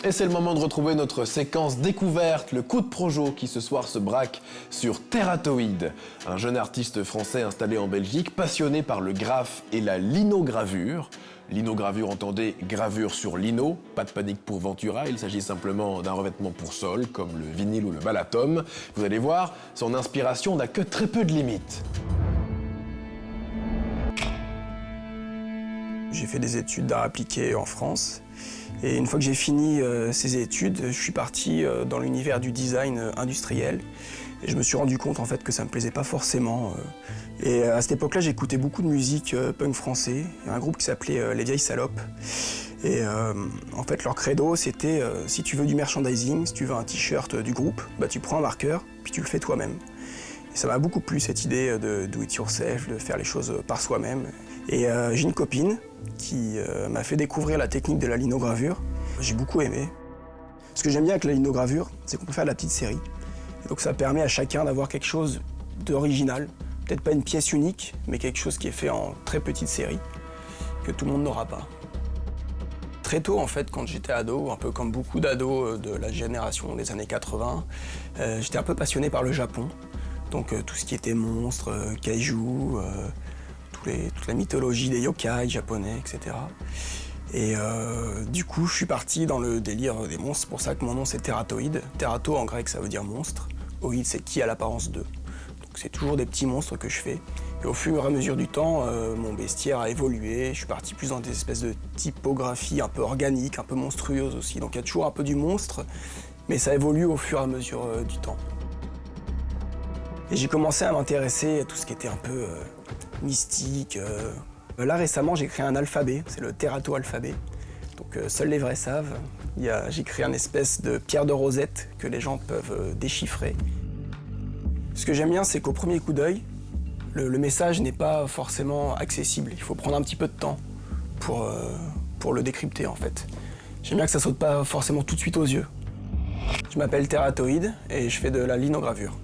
Et c'est le moment de retrouver notre séquence découverte, le coup de projo qui ce soir se braque sur Terratoid, un jeune artiste français installé en Belgique, passionné par le graphe et la linogravure. Linogravure, entendez, gravure sur lino, pas de panique pour Ventura, il s'agit simplement d'un revêtement pour sol, comme le vinyle ou le Balaton. Vous allez voir, son inspiration n'a que très peu de limites. J'ai fait des études d'art appliqué en France. Et une fois que j'ai fini ces études, je suis parti dans l'univers du design industriel. Et je me suis rendu compte en fait que ça me plaisait pas forcément. Et à cette époque-là, j'écoutais beaucoup de musique punk français. Il y a un groupe qui s'appelait Les Vieilles Salopes. Et en fait, leur credo, c'était si tu veux du merchandising, si tu veux un t-shirt du groupe, bah, tu prends un marqueur, puis tu le fais toi-même. Et ça m'a beaucoup plu, cette idée de do it yourself, de faire les choses par soi-même. Et j'ai une copine qui m'a fait découvrir la technique de la linogravure. J'ai beaucoup aimé. Ce que j'aime bien avec la linogravure, c'est qu'on peut faire de la petite série. Et donc ça permet à chacun d'avoir quelque chose d'original. Peut-être pas une pièce unique, mais quelque chose qui est fait en très petite série, que tout le monde n'aura pas. Très tôt, en fait, quand j'étais ado, un peu comme beaucoup d'ados de la génération des années 80, j'étais un peu passionné par le Japon. Donc tout ce qui était monstres, kaiju, toute la mythologie des yokai japonais, etc. Et du coup, je suis parti dans le délire des monstres. C'est pour ça que mon nom, c'est Terratoid. Terrato, en grec, ça veut dire monstre. Oïd, c'est qui a l'apparence de. Donc c'est toujours des petits monstres que je fais. Et au fur et à mesure du temps, mon bestiaire a évolué. Je suis parti plus dans des espèces de typographie un peu organique, un peu monstrueuse aussi. Donc il y a toujours un peu du monstre, mais ça évolue au fur et à mesure du temps. Et j'ai commencé à m'intéresser à tout ce qui était un peu mystique. Là récemment, j'ai créé un alphabet, c'est le Terrato-alphabet. Donc seuls les vrais savent. J'ai créé une espèce de pierre de Rosette que les gens peuvent déchiffrer. Ce que j'aime bien, c'est qu'au premier coup d'œil, le message n'est pas forcément accessible. Il faut prendre un petit peu de temps pour le décrypter en fait. J'aime bien que ça saute pas forcément tout de suite aux yeux. Je m'appelle Terratoid et je fais de la linogravure.